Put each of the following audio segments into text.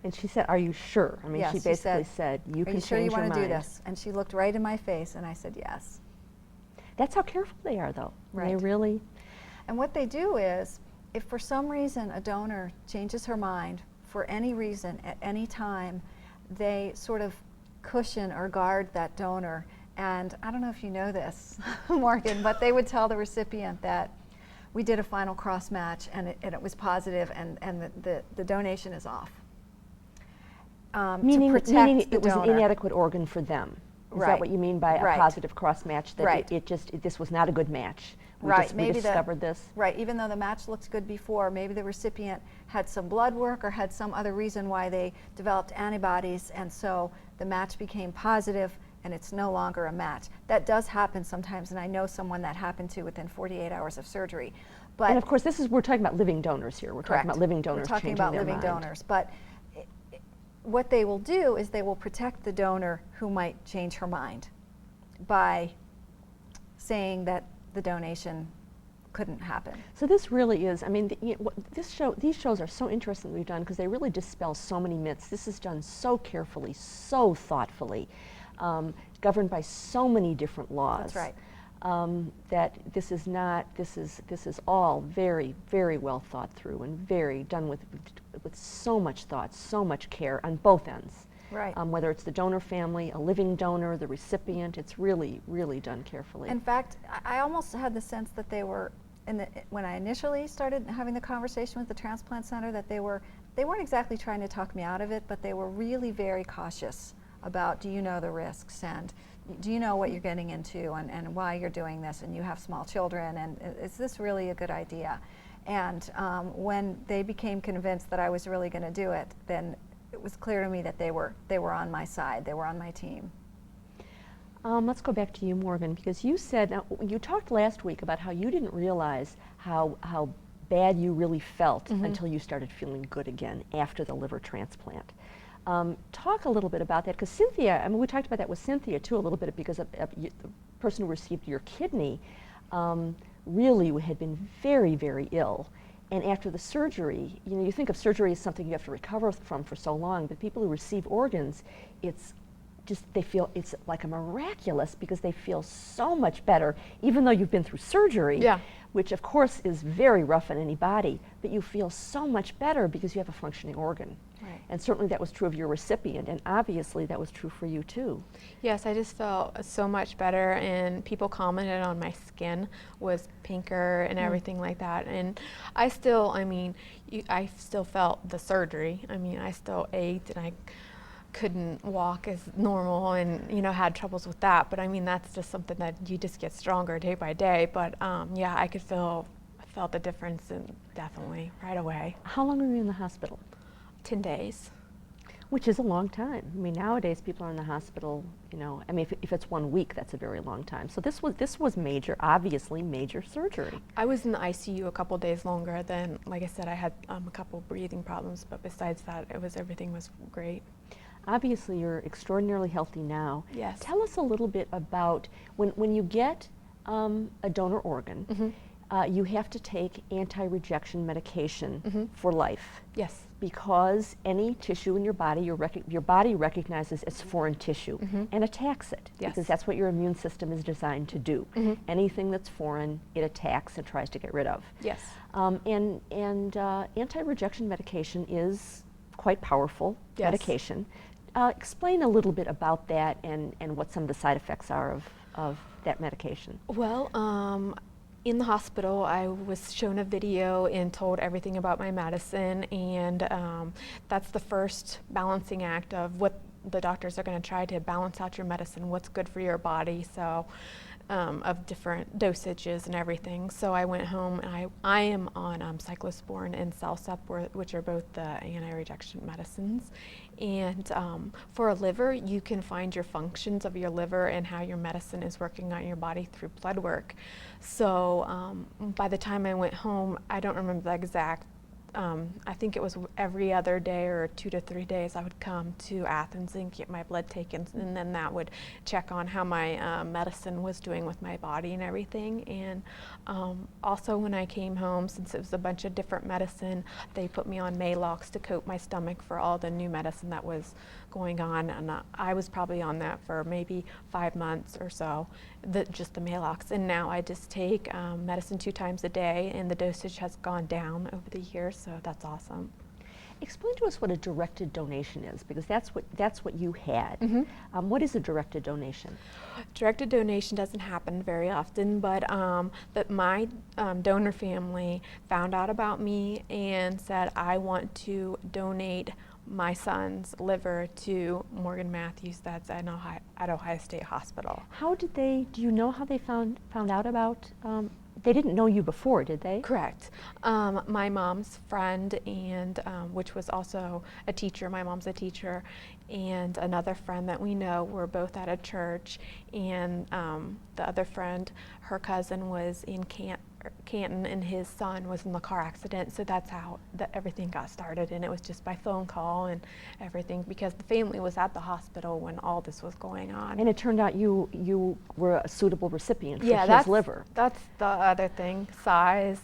And she said, "Are you sure?" I mean, Yes, she basically said, "You Are can you sure you change your want to do mind." this? And she looked right in my face, and I said, yes. That's how careful they are, though. Right. They really. And what they do is, if for some reason a donor changes her mind, for any reason, at any time, they sort of cushion or guard that donor. And I don't know if you know this, Morgan, but they would tell the recipient that we did a final cross match and it was positive, and the donation is off. Meaning to protect the it was donor. an inadequate organ for them. Is Right. that what you mean by Right. a positive cross match? That Right. this was not a good match. We Right, we discovered this. Right, even though the match looked good before, maybe the recipient had some blood work or had some other reason why they developed antibodies, and so the match became positive and it's no longer a match. That does happen sometimes, and I know someone that happened to within 48 hours of surgery. But And of course, we're talking about living donors here. We're correct. talking about living donors We're talking changing about their living mind. donors. But what they will do is they will protect the donor who might change her mind by saying that the donation couldn't happen. So this really is, I mean, these shows are so interesting that we've done because they really dispel so many myths. This is done so carefully, so thoughtfully, governed by so many different laws. That's right. That this is all very, very well thought through and very done with so much thought, so much care on both ends. Right. Whether it's the donor family, a living donor, the recipient, it's really, really done carefully. In fact, I almost had the sense that they were, when I initially started having the conversation with the transplant center, that they weren't exactly trying to talk me out of it, but they were really very cautious about, do you know the risks, and do you know what you're getting into, and why you're doing this, and you have small children, and is this really a good idea? And when they became convinced that I was really going to do it, then it was clear to me that they were on my side, they were on my team. Let's go back to you, Morgan, because you said, now, you talked last week about how you didn't realize how bad you really felt until you started feeling good again after the liver transplant. Talk a little bit about that, because Cynthia, I mean, we talked about that with Cynthia too a little bit, because the person who received your kidney really had been very, very ill. And after the surgery, you know, you think of surgery as something you have to recover from for so long, but people who receive organs, it's just, they feel it's like a miraculous, because they feel so much better, even though you've been through surgery, which of course is very rough on any body, but you feel so much better because you have a functioning organ. Right. And certainly that was true of your recipient, and obviously that was true for you too. Yes, I just felt so much better, and people commented on my skin was pinker and everything like that. And I still, I mean, I still felt the surgery. I mean, I still ate and I couldn't walk as normal, and you know, had troubles with that. But I mean, that's just something that you just get stronger day by day. But yeah, I felt the difference, and definitely right away. How long were you in the hospital? 10 days. Which is a long time. I mean, nowadays people are in the hospital, you know, I mean, if it's 1 week, that's a very long time. So this was major, obviously major surgery. I was in the ICU a couple days longer than, like I said, I had a couple breathing problems, but besides that, everything was great. Obviously, you're extraordinarily healthy now. Yes. Tell us a little bit about when you get a donor organ, you have to take anti-rejection medication for life. Yes. Because any tissue in your body, your body recognizes as foreign tissue and attacks it. Yes. Because that's what your immune system is designed to do. Anything that's foreign, it attacks and tries to get rid of. Yes. And anti-rejection medication is quite powerful medication. Explain a little bit about that and what some of the side effects are of that medication. Well, in the hospital, I was shown a video and told everything about my medicine, and that's the first balancing act of what the doctors are going to try to balance out your medicine, what's good for your body, so of different dosages and everything. So I went home, and I am on cyclosporin and Celsep, which are both the anti-rejection medicines. And for a liver, you can find your functions of your liver and how your medicine is working on your body through blood work. So by the time I went home, I don't remember the exact I think it was every other day or 2 to 3 days I would come to Athens and get my blood taken, and then that would check on how my medicine was doing with my body and everything. And also when I came home, since it was a bunch of different medicine, they put me on Maalox to coat my stomach for all the new medicine that was going on, and I was probably on that for maybe 5 months or so, just the Maalox. And now I just take medicine 2 times a day, and the dosage has gone down over the years, so that's awesome. Explain to us what a directed donation is, because that's what you had. What is a directed donation? Directed donation doesn't happen very often, but my donor family found out about me and said, I want to donate my son's liver to Morgan Mathews, that's at Ohio State Hospital. How did they, do you know how they found out about, they didn't know you before, did they? Correct. My mom's friend, and which was also a teacher, my mom's a teacher, and another friend that we know were both at a church, and the other friend, her cousin was in Canton, and his son was in the car accident, so that's how everything got started, and it was just by phone call and everything, because the family was at the hospital when all this was going on. And it turned out you were a suitable recipient for Yeah, his liver. That's the other thing, size,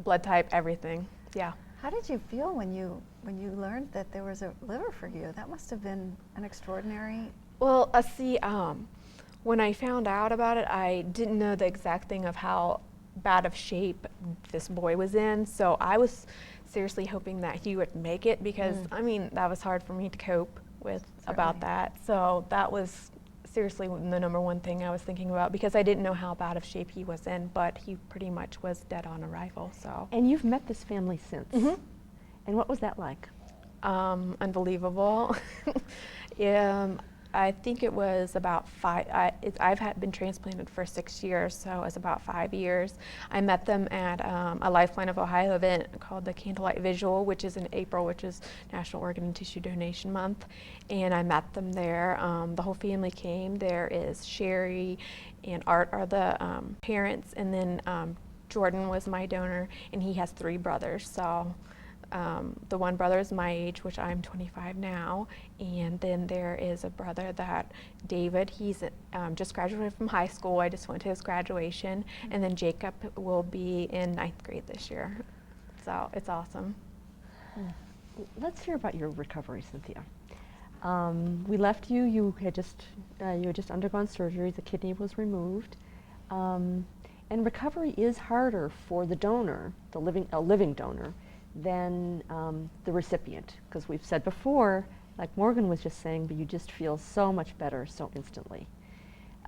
blood type, everything, yeah. How did you feel when you learned that there was a liver for you? That must have been an extraordinary... Well, see, when I found out about it, I didn't know the exact thing of how bad of shape this boy was in, so I was seriously hoping that he would make it, because I mean, that was hard for me to cope with about that. So that was seriously the number one thing I was thinking about, because I didn't know how bad of shape he was in, but he pretty much was dead on arrival. So. And you've met this family since. And what was that like? Unbelievable. I think it was about 5, I've been transplanted for 6 years, so it was about 5 years. I met them at a Lifeline of Ohio event called the Candlelight Visual, which is in April, which is National Organ and Tissue Donation Month. And I met them there. The whole family came. There is Sherry and Art are the parents, and then Jordan was my donor, and he has 3 brothers. So. The one brother is my age, which I'm 25 now, and then there is a brother that, David, he's just graduated from high school. I just went to his graduation, and then Jacob will be in 9th grade this year. So it's awesome. Let's hear about your recovery, Cynthia. We left you. You had just undergone surgery. The kidney was removed, and recovery is harder for the donor, a living donor, than the recipient, because we've said before, like Morgan was just saying, but you just feel so much better so instantly.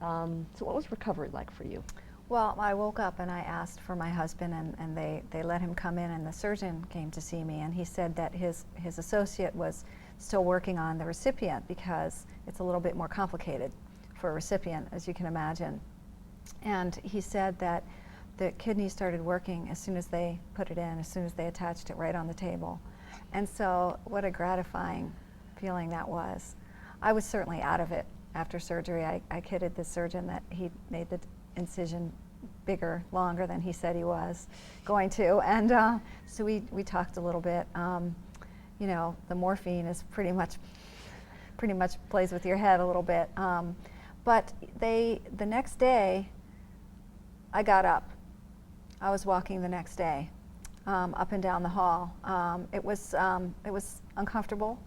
So what was recovery like for you? Well, I woke up and I asked for my husband, and they let him come in, and the surgeon came to see me, and he said that his associate was still working on the recipient, because it's a little bit more complicated for a recipient, as you can imagine. And he said that the kidney started working as soon as they put it in, as soon as they attached it right on the table. And so what a gratifying feeling that was. I was certainly out of it after surgery. I kidded the surgeon that he made the incision bigger, longer than he said he was going to. And so we talked a little bit. You know, the morphine is pretty much plays with your head a little bit. But the next day, I got up. I was walking the next day, up and down the hall. It was uncomfortable.